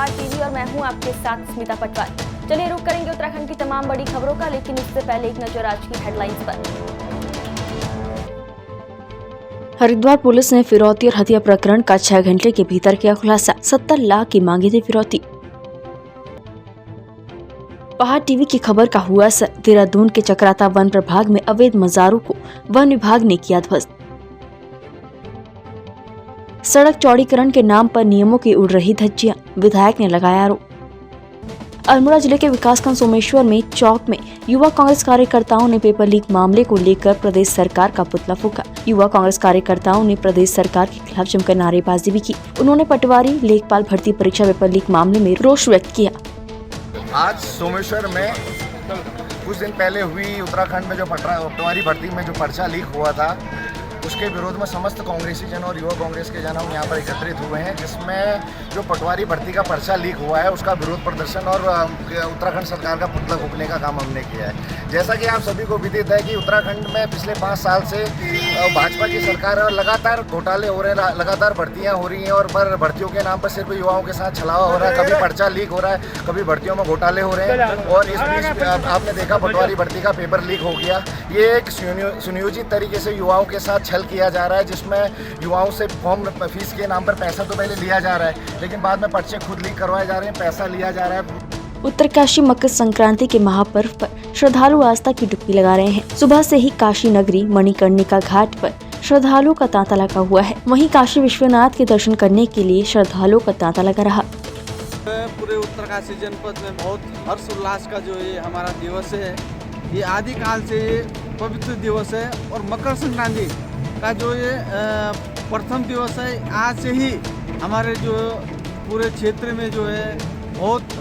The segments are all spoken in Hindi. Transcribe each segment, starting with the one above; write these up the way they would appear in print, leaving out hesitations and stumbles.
स्टार टीवी और मैं हूं आपके साथ स्मिता पटवार। चलिए रुक करेंगे उत्तराखंड की तमाम बड़ी खबरों का, लेकिन उससे पहले एक नजर आज की हेडलाइंस पर। हरिद्वार पुलिस ने फिरौती और हत्या प्रकरण का 6 घंटे के भीतर किया खुलासा। 70 लाख की मांगी थी फिरौती। पहाड़ टीवी की खबर का हुआ असर। देहरादून के चक्राता वन प्रभाग में अवैध मजारों को वन विभाग ने किया ध्वस्त। सड़क चौड़ीकरण के नाम पर नियमों की उड़ रही धज्जियां, विधायक ने लगाया आरोप। अल्मोड़ा जिले के विकासखंड सोमेश्वर में चौक में युवा कांग्रेस कार्यकर्ताओं ने पेपर लीक मामले को लेकर प्रदेश सरकार का पुतला फूंका। युवा कांग्रेस कार्यकर्ताओं ने प्रदेश सरकार के खिलाफ जमकर नारेबाजी भी की। उन्होंने पटवारी लेखपाल भर्ती परीक्षा पेपर लीक मामले में रोष व्यक्त किया। आज सोमेश्वर में कुछ दिन पहले हुई उत्तराखंड में जो पटवारी भर्ती में जो पर्चा लीक हुआ था, उसके विरोध में समस्त कांग्रेसी जन और युवा कांग्रेस के जन हम यहाँ पर एकत्रित हुए हैं, जिसमें जो पटवारी भर्ती का पर्चा लीक हुआ है उसका विरोध प्रदर्शन और उत्तराखंड सरकार का पुतला फूंकने का काम हमने किया है। जैसा कि आप सभी को विदित है कि उत्तराखंड में पिछले 5 साल से भाजपा की सरकार और लगातार घोटाले हो रहे हैं, लगातार भर्तियाँ हो रही हैं और पर भर्तियों के नाम पर सिर्फ युवाओं के साथ छलावा हो रहा है। कभी पर्चा लीक हो रहा है, कभी भर्तियों में घोटाले हो रहे हैं और इस बीच आपने देखा पटवारी भर्ती का पेपर लीक हो गया। ये एक सुनियोजित तरीके से युवाओं के साथ छल किया जा रहा है, जिसमें युवाओं से फॉर्म फीस के नाम पर पैसा तो पहले लिया जा रहा है, लेकिन बाद में पर्चे खुद लीक करवाए जा रहे हैं, पैसा लिया जा रहा है। उत्तरकाशी मकर संक्रांति के महापर्व पर श्रद्धालु आस्था की डुबकी लगा रहे हैं। सुबह से ही काशी नगरी मणिकर्णिका घाट पर श्रद्धालुओं का तांता लगा हुआ है। वहीं काशी विश्वनाथ के दर्शन करने के लिए श्रद्धालुओं का तांता लगा रहा। पूरे उत्तरकाशी जनपद में बहुत हर्षोल्लास का जो ये हमारा दिवस है, ये आदिकाल से ये पवित्र दिवस है और मकर संक्रांति का जो ये प्रथम दिवस है, आज से ही हमारे जो पूरे क्षेत्र में जो है बहुत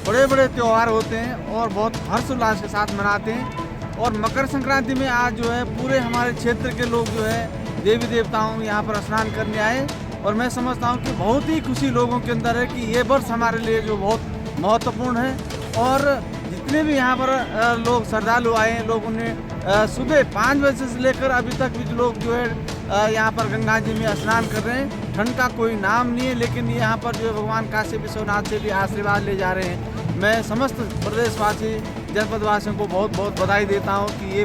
बड़े बड़े त्यौहार होते हैं और बहुत हर्षोल्लास के साथ मनाते हैं। और मकर संक्रांति में आज जो है पूरे हमारे क्षेत्र के लोग जो है देवी देवताओं यहाँ पर स्नान करने आए और मैं समझता हूँ कि बहुत ही खुशी लोगों के अंदर है कि ये वर्ष हमारे लिए जो बहुत महत्वपूर्ण है। और जितने भी यहाँ पर लोग श्रद्धालु आए हैं, लोग उन्हें सुबह 5 बजे से लेकर अभी तक भी लोग जो है यहाँ पर गंगा जी में स्नान कर रहे हैं। ठंड का कोई नाम नहीं है, लेकिन यहाँ पर जो है भगवान काशी विश्वनाथ से भी आशीर्वाद ले जा रहे हैं। मैं समस्त प्रदेशवासी जनपद वासियों को बहुत बहुत बधाई देता हूँ कि ये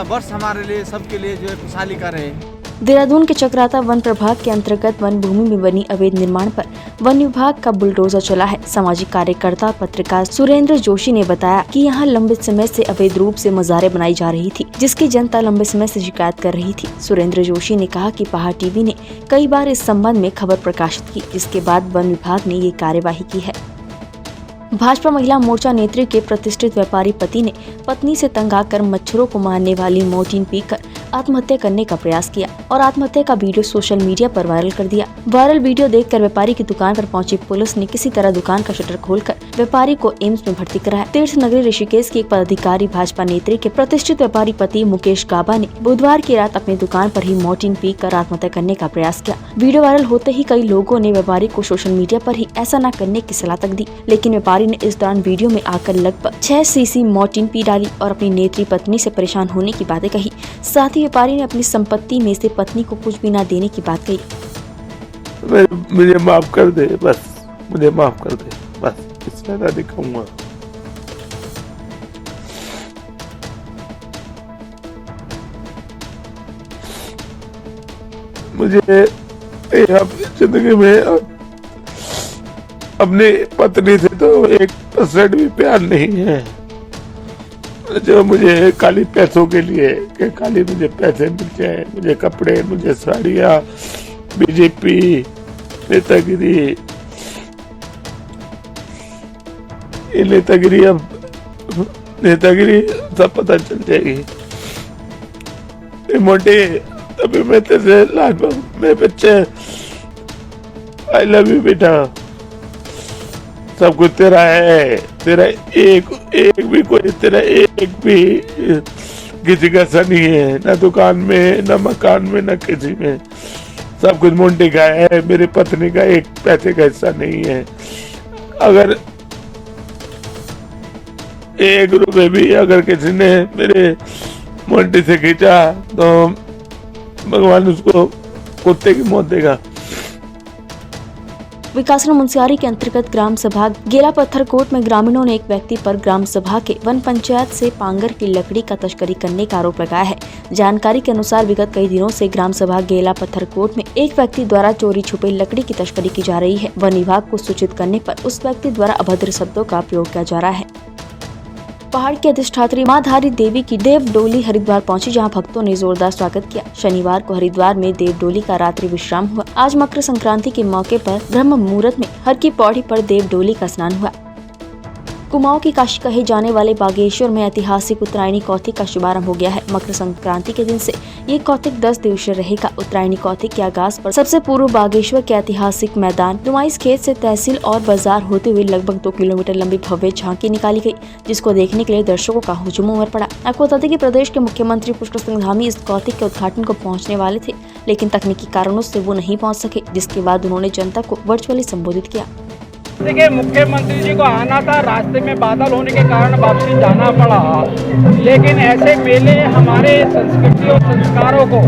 वर्ष हमारे लिए सबके लिए जो है खुशहाली का रहे। देहरादून के चक्राता वन प्रभाग के अंतर्गत वन भूमि में बनी अवैध निर्माण पर वन विभाग का बुलडोजर चला है। सामाजिक कार्यकर्ता और पत्रकार सुरेंद्र जोशी ने बताया कि यहाँ लंबे समय से अवैध रूप से मज़ारें बनाई जा रही थी, जिसकी जनता लंबे समय से शिकायत कर रही थी। सुरेंद्र जोशी ने कहा कि पहाड़ टीवी ने कई बार इस संबंध में खबर प्रकाशित की, जिसके बाद वन विभाग ने ये कार्यवाही की है। भाजपा महिला मोर्चा नेत्री के प्रतिष्ठित व्यापारी पति ने पत्नी से तंग आकर मच्छरों को मारने वाली मोर्टीन पीकर आत्महत्या करने का प्रयास किया और आत्महत्या का वीडियो सोशल मीडिया पर वायरल कर दिया। वायरल वीडियो देखकर व्यापारी की दुकान पर पहुंची पुलिस ने किसी तरह दुकान का शटर खोलकर व्यापारी को एम्स में भर्ती कराया। तीर्थ नगरी ऋषिकेश की एक पदाधिकारी भाजपा नेत्री के प्रतिष्ठित व्यापारी पति मुकेश गाबा ने बुधवार की रात अपनी दुकान पर ही मोर्टीन पीकर आत्महत्या करने का प्रयास किया। वीडियो वायरल होते ही कई लोगों ने व्यापारी को सोशल मीडिया पर ही ऐसा न करने की सलाह तक दी, लेकिन व्यापारी ने इस दौरान वीडियो में आकर लगभग 6 सीसी मोर्टीन पी डाली और अपनी नेत्री पत्नी से परेशान होने की बातें कही। साथ ही व्यापारी ने अपनी संपत्ति में से पत्नी को कुछ भी न देने की बात कही। मुझे माफ कर दे, बस मुझे माफ कर दे, बस इससे ना दिखाऊंगा। मुझे जिंदगी में अपनी पत्नी से तो 1% भी प्यार नहीं है। जो मुझे खाली पैसों के लिए कि खाली मुझे पैसे मिल जाए, मुझे कपड़े, मुझे साड़ियाँ, बीजेपी, नेतागिरी, ये नेतागिरी अब नेतागिरी सब पता चल जाएगी। मोटे अभी मैं तेरे लाख में बच्चे, आई लव यू बेटा, सब कुछ तेरा है, तेरा एक भी कोई तेरा एक भी किसी का सा नहीं है, न दुकान में, न मकान में, न किसी में। सब कुछ मोंटी का है, मेरी पत्नी का 1 पैसे का हिस्सा नहीं है। अगर 1 रुपए भी अगर किसी ने मेरे मोंटी से खींचा तो भगवान उसको कुत्ते की मौत देगा। विकासखंड मुंसियारी के अंतर्गत ग्राम सभा गेला पत्थरकोट में ग्रामीणों ने एक व्यक्ति पर ग्राम सभा के वन पंचायत से पांगर की लकड़ी का तस्करी करने का आरोप लगाया है। जानकारी के अनुसार विगत कई दिनों से ग्राम सभा गेला पत्थरकोट में एक व्यक्ति द्वारा चोरी छुपे लकड़ी की तस्करी की जा रही है। वन विभाग को सूचित करने पर उस व्यक्ति द्वारा अभद्र शब्दों का प्रयोग किया जा रहा है। पहाड़ की अधिष्ठात्री मां धारी देवी की देव डोली हरिद्वार पहुंची, जहां भक्तों ने जोरदार स्वागत किया। शनिवार को हरिद्वार में देव डोली का रात्रि विश्राम हुआ। आज मकर संक्रांति के मौके पर ब्रह्म मुहूर्त में हर की पौड़ी पर देव डोली का स्नान हुआ। कुमाऊं की काशी कहे जाने वाले बागेश्वर में ऐतिहासिक उत्तरायणी कौतिक का शुभारंभ हो गया है। मकर संक्रांति के दिन से ये कौतिक 10 दिवसीय रहेगा। उत्तरायणी कौतिक के आगाज पर सबसे पूर्व बागेश्वर के ऐतिहासिक मैदान नुमाइश खेत से तहसील और बाजार होते हुए लगभग 2 किलोमीटर लंबी भव्य झांकी निकाली गई, जिसको देखने के लिए दर्शकों का हुजूम उमड़ पड़ा। आपको बता दें कि प्रदेश के मुख्यमंत्री पुष्कर सिंह धामी इस कौतिक के उद्घाटन को पहुँचने वाले थे, लेकिन तकनीकी कारणों से वो नहीं पहुँच सके, जिसके बाद उन्होंने जनता को वर्चुअली संबोधित किया। देखिए, मुख्यमंत्री जी को आना था, रास्ते में बादल होने के कारण वापसी जाना पड़ा, लेकिन ऐसे मेले हमारे संस्कृति और संस्कारों को,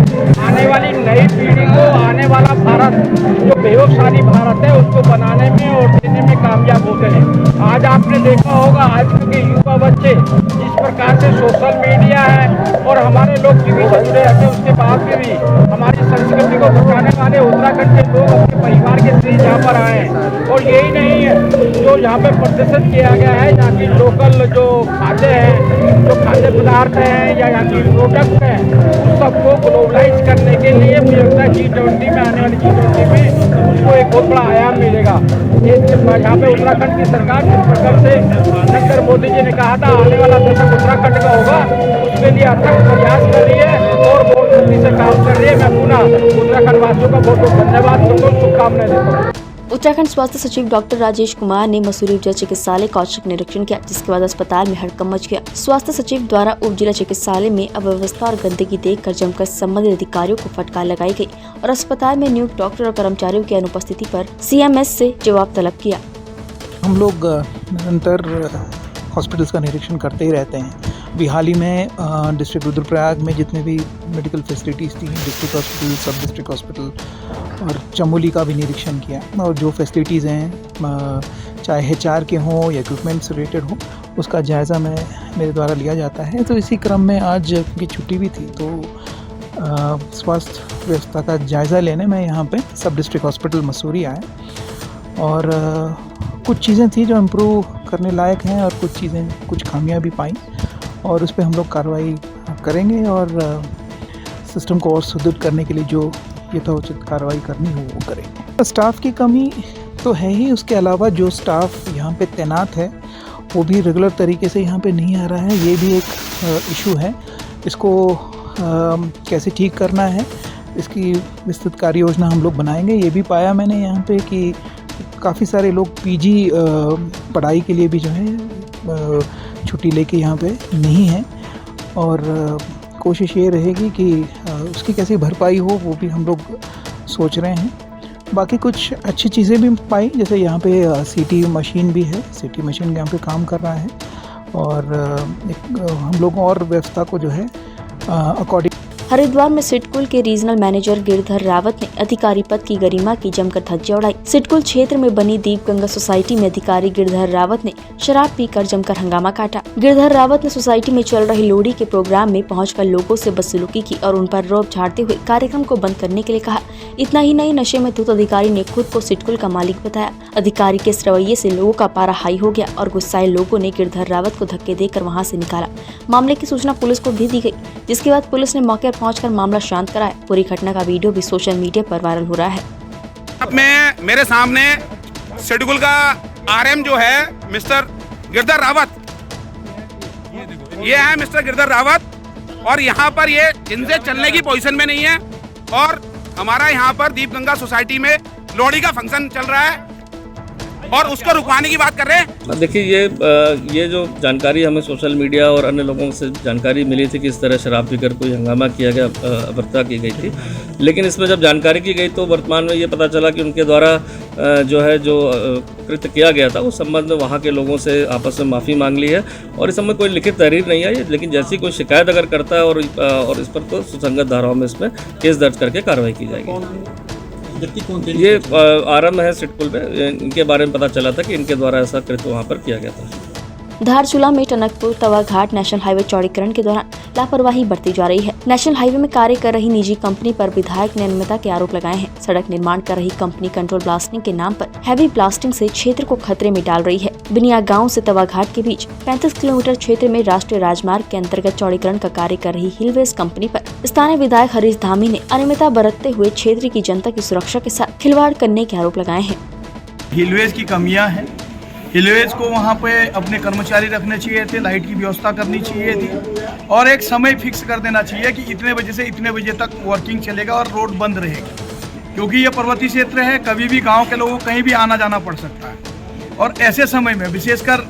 आने वाली नई पीढ़ी को, आने वाला भारत जो वैभवशाली भारत है उसको बनाने में और देने में कामयाब होते हैं। आज आपने देखा होगा आजकल के युवा बच्चे जिस प्रकार से सोशल मीडिया है और हमारे लोग टीवी से जुड़े रहते हैं, उसके बाद में भी हमारी संस्कृति को बचाने वाले उत्तराखंड के लोग अपने परिवार के साथ यहाँ पर आए हैं। और यही नहीं जो यहाँ पे प्रदर्शन किया गया है, यहाँ की लोकल जो खाद्य हैं, जो खाद्य पदार्थ हैं या यहाँ की प्रोडक्ट हैं, उस सबको ग्लोबलाइज करने के लिए मुझे लगता है G20 में, आने वाली G20 में उसको एक बहुत बड़ा आयाम मिलेगा। यहाँ पे उत्तराखंड की सरकार जिस प्रकार से नरेंद्र मोदी जी ने कहा था आने वाला दशक उत्तराखंड का होगा, उसके लिए अथक प्रयास कर रही है और बहुत जल्दी से काम कर रही है। मैं पुनः उत्तराखंड वासियों का बहुत बहुत धन्यवाद करता हूँ, शुभकामनाएं देता हूँ। उत्तराखंड स्वास्थ्य सचिव डॉक्टर राजेश कुमार ने मसूरी उप जिला चिकित्सालय का औचक निरीक्षण किया, जिसके बाद अस्पताल में हड़कंप मच गया। स्वास्थ्य सचिव द्वारा उप जिला चिकित्सालय में अव्यवस्था और गंदगी देखकर जमकर संबंधित अधिकारियों को फटकार लगाई गई और अस्पताल में नियुक्त डॉक्टर और कर्मचारियों की अनुपस्थिति पर CMS से जवाब तलब किया। हम लोग निरंतर हॉस्पिटल्स का निरीक्षण करते ही रहते हैं। अभी हाल ही में डिस्ट्रिक्ट रुद्रप्रयाग में जितने भी मेडिकल फैसिलिटीज़ थी, डिस्ट्रिक्ट हॉस्पिटल, सब डिस्ट्रिक्ट हॉस्पिटल और चमोली का भी निरीक्षण किया। और जो फैसिलिटीज़ हैं, चाहे HR के हों या इक्विपमेंट से रिलेटेड हो, उसका जायज़ा मेरे द्वारा लिया जाता है। तो इसी क्रम में आज की छुट्टी भी थी, तो स्वास्थ्य व्यवस्था का जायज़ा लेने में यहाँ पे सब डिस्ट्रिक्ट हॉस्पिटल मसूरी आए और कुछ चीज़ें थी जो इम्प्रूव करने लायक हैं और कुछ खामियां भी पाई और उस पर हम लोग कार्रवाई करेंगे और सिस्टम को और सुदृढ़ करने के लिए जो यथोचित कार्रवाई करनी हो वो करेंगे। स्टाफ की कमी तो है ही, उसके अलावा जो स्टाफ यहाँ पे तैनात है वो भी रेगुलर तरीके से यहाँ पे नहीं आ रहा है, ये भी एक इशू है। इसको कैसे ठीक करना है, इसकी विस्तृत कार्य योजना हम लोग बनाएंगे। ये भी पाया मैंने यहाँ पे कि काफ़ी सारे लोग PG पढ़ाई के लिए भी जो है छुट्टी लेके यहाँ पे नहीं हैं और कोशिश ये रहेगी कि उसकी कैसे भरपाई हो वो भी हम लोग सोच रहे हैं। बाकी कुछ अच्छी चीज़ें भी पाई, जैसे यहाँ पे CT मशीन भी है, CT मशीन यहाँ पे काम कर रहा है और हम लोग और व्यवस्था को जो है अकॉर्डिंग। हरिद्वार में सिडकुल के रीजनल मैनेजर गिरधर रावत ने अधिकारी पद की गरिमा की जमकर धज्जियां उड़ाई। सिडकुल क्षेत्र में बनी दीप गंगा सोसाइटी में अधिकारी गिरधर रावत ने शराब पीकर जमकर हंगामा काटा। गिरधर रावत ने सोसाइटी में चल रही लोहड़ी के प्रोग्राम में पहुंचकर लोगों से बदसलूकी की और उन पर रौब झाड़ते हुए कार्यक्रम को बंद करने के लिए कहा। इतना ही नहीं, नशे में धुत अधिकारी ने खुद को सिडकुल का मालिक बताया। अधिकारी के इस रवैये से लोगों का पारा हाई हो गया और गुस्साए लोगों ने गिरधर रावत को धक्के देकर वहां से निकाला। मामले की सूचना पुलिस को भी दी गई, जिसके बाद पुलिस ने मौके पर पहुंचकर मामला शांत कराया। पूरी घटना का वीडियो भी सोशल मीडिया पर वायरल हो रहा है। अब मेरे सामने सिडकुल का RM जो है मिस्टर गिरधर रावत, ये है मिस्टर गिरधर रावत और यहाँ पर ये इनसे चलने की पोजीशन में नहीं है और हमारा यहाँ पर दीप गंगा सोसाइटी में लोहड़ी का फंक्शन चल रहा है और उसको रुकवाने की बात कर रहे हैं। देखिए, ये जो जानकारी हमें सोशल मीडिया और अन्य लोगों से जानकारी मिली थी कि इस तरह शराब पीकर कोई हंगामा किया गया, अभद्रता की गई थी, लेकिन इसमें जब जानकारी की गई तो वर्तमान में ये पता चला कि उनके द्वारा जो कृत्य किया गया था उस संबंध में वहाँ के लोगों से आपस में माफ़ी मांग ली है और इस समय कोई लिखित तहरीर नहीं आई, लेकिन जैसी कोई शिकायत अगर करता है और इस पर तो सुसंगत धाराओं में इसमें केस दर्ज करके कार्रवाई की जाएगी। व्यक्ति कौन थे? ये आरम है सिटकुल में, इनके बारे में पता चला था कि इनके द्वारा ऐसा कृत्य वहाँ पर किया गया था। धारचूला में टनकपुर तवा घाट नेशनल हाईवे चौड़ीकरण के दौरान लापरवाही बरती जा रही है। नेशनल हाईवे में कार्य कर रही निजी कंपनी पर विधायक ने अनियमितता के आरोप लगाए हैं। सड़क निर्माण कर रही कंपनी कंट्रोल ब्लास्टिंग के नाम पर हैवी ब्लास्टिंग से क्षेत्र को खतरे में डाल रही है। बिनिया गांव से तवा घाट के बीच 35 किलोमीटर क्षेत्र में राष्ट्रीय राजमार्ग के अंतर्गत चौड़ीकरण का कार्य कर रही हिलवेज कंपनी पर स्थानीय विधायक हरीश धामी ने अनियमितता बरतते हुए क्षेत्र की जनता की सुरक्षा के साथ खिलवाड़ करने के आरोप लगाए हैं। हिलवेज की कमियां हैं। हिलवेज को वहाँ पे अपने कर्मचारी रखने चाहिए थे, लाइट की व्यवस्था करनी चाहिए थी और एक समय फिक्स कर देना चाहिए कि इतने बजे से इतने बजे तक वर्किंग चलेगा और रोड बंद रहेगा, क्योंकि ये पर्वतीय क्षेत्र है, कभी भी गांव के लोगों को कहीं भी आना जाना पड़ सकता है। और ऐसे समय में विशेषकर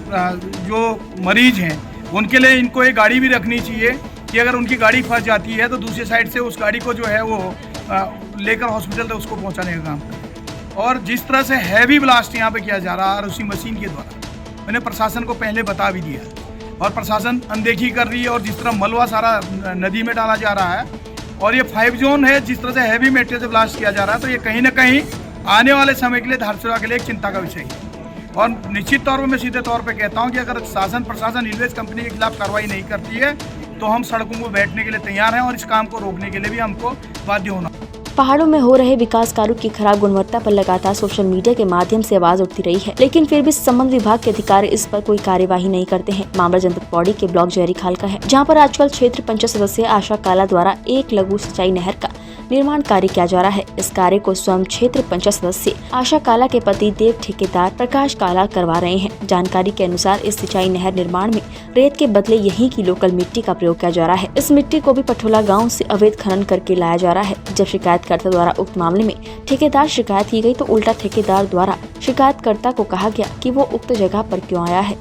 जो मरीज हैं उनके लिए इनको एक गाड़ी भी रखनी चाहिए कि अगर उनकी गाड़ी फंस जाती है तो दूसरी साइड से उस गाड़ी को जो है वो लेकर हॉस्पिटल तक उसको पहुँचाने का काम करें। और जिस तरह से हैवी ब्लास्ट यहाँ पे किया जा रहा है उसी मशीन के द्वारा, मैंने प्रशासन को पहले बता भी दिया और प्रशासन अनदेखी कर रही है। और जिस तरह मलबा सारा नदी में डाला जा रहा है और ये 5 जोन है, जिस तरह से हैवी मेटेरियल से ब्लास्ट किया जा रहा है, तो ये कहीं ना कहीं आने वाले समय के लिए धारचूला के लिए एक चिंता का विषय है। और निश्चित तौर पर मैं सीधे तौर पर कहता हूँ कि अगर शासन प्रशासन हिलवेज कंपनी के खिलाफ कार्रवाई नहीं करती है तो हम सड़कों को बैठने के लिए तैयार हैं और इस काम को रोकने के लिए भी हमको बाध्य होना। पहाड़ों में हो रहे विकास कार्यों की खराब गुणवत्ता पर लगातार सोशल मीडिया के माध्यम से आवाज उठती रही है, लेकिन फिर भी संबंध विभाग के अधिकारी इस पर कोई कार्यवाही नहीं करते हैं। मामला जनपद पौड़ी के ब्लॉक जयरी खाल का है, जहां पर आजकल क्षेत्र पंचायत सदस्य आशा काला द्वारा एक लघु सिंचाई नहर का निर्माण कार्य किया जा रहा है। इस कार्य को स्वयं क्षेत्र पंचायत सदस्य आशा काला के पति देव ठेकेदार प्रकाश काला करवा रहे हैं। जानकारी के अनुसार इस सिंचाई नहर निर्माण में रेत के बदले यहीं की लोकल मिट्टी का प्रयोग किया जा रहा है। इस मिट्टी को भी पठोला गांव से अवैध खनन करके लाया जा रहा है। जब शिकायतकर्ता द्वारा उक्त मामले में ठेकेदार शिकायत की गई तो उल्टा ठेकेदार द्वारा शिकायतकर्ता को कहा गया कि वो उक्त जगह पर क्यों आया है।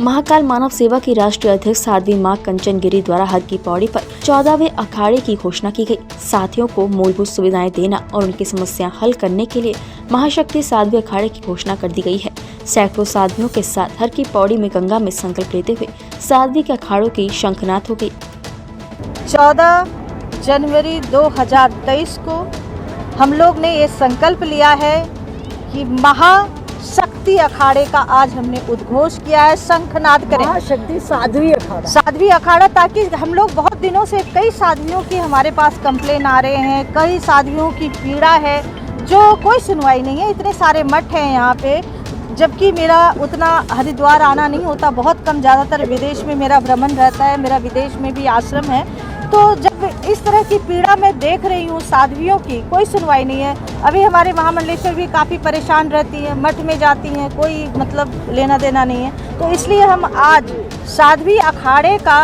महाकाल मानव सेवा की राष्ट्रीय अध्यक्ष साध्वी मां कंचन गिरी द्वारा हर की पौड़ी पर 14वें अखाड़े की घोषणा की गई। साथियों को मूलभूत सुविधाएं देना और उनकी समस्या हल करने के लिए महाशक्ति साध्वी अखाड़े की घोषणा कर दी गई है। सैकड़ों साध्वियों के साथ हर की पौड़ी में गंगा में संकल्प लेते हुए साध्वी के अखाड़ों की शंखनाद हो गई। 14 जनवरी 2023 को हम लोग ने ये संकल्प लिया है कि महाशक्ति अखाड़े का आज हमने उद्घोष किया है, शंखनाद करें महाशक्ति साध्वी अखाड़ा, ताकि हम लोग बहुत दिनों से कई साध्वियों की हमारे पास कंप्लेन आ रहे हैं, कई साध्वियों की पीड़ा है जो कोई सुनवाई नहीं है। इतने सारे मठ हैं यहाँ पे, जबकि मेरा उतना हरिद्वार आना नहीं होता, बहुत कम, ज़्यादातर विदेश में मेरा भ्रमण रहता है, मेरा विदेश में भी आश्रम है। तो जब इस तरह की पीड़ा मैं देख रही हूँ साध्वियों की, कोई सुनवाई नहीं है। अभी हमारे महामंडलेश्वर भी काफ़ी परेशान रहती हैं, मठ में जाती हैं, कोई मतलब लेना देना नहीं है। तो इसलिए हम आज साध्वी अखाड़े का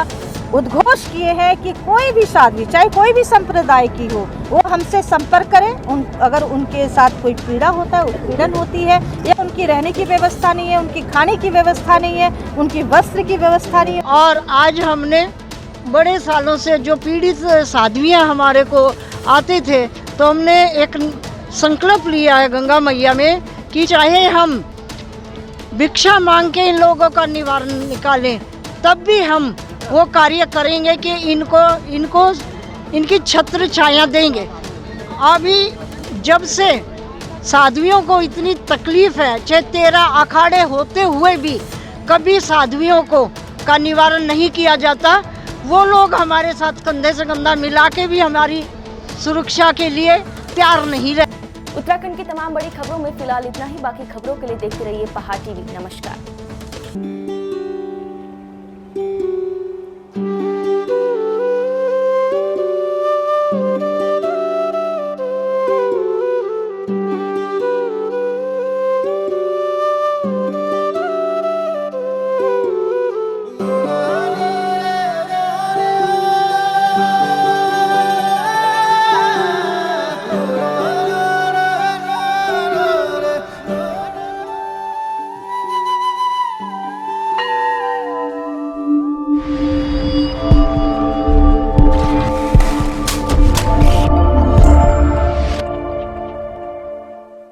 उद्घोष किए हैं कि कोई भी साध्वी, चाहे कोई भी संप्रदाय की हो, वो हमसे संपर्क करें। अगर उनके साथ कोई पीड़ा होता है, उत्पीड़न होती है, या उनकी रहने की व्यवस्था नहीं है, उनकी खाने की व्यवस्था नहीं है, उनकी वस्त्र की व्यवस्था नहीं है। और आज हमने बड़े सालों से जो पीड़ित साध्वियाँ हमारे को आते थे, तो हमने एक संकल्प लिया है गंगा मैया में कि चाहे हम भिक्षा मांग के इन लोगों का निवारण निकालें, तब भी हम वो कार्य करेंगे कि इनको इनकी छत्र छाया देंगे। अभी जब से साध्वियों को इतनी तकलीफ है, चाहे 13 अखाड़े होते हुए भी कभी साध्वियों को का निवारण नहीं किया जाता। वो लोग हमारे साथ कंधे से कंधा मिला के भी हमारी सुरक्षा के लिए तैयार नहीं रहे। उत्तराखंड की तमाम बड़ी खबरों में फिलहाल इतना ही। बाकी खबरों के लिए देखते रहिए पहाड़ टीवी। नमस्कार।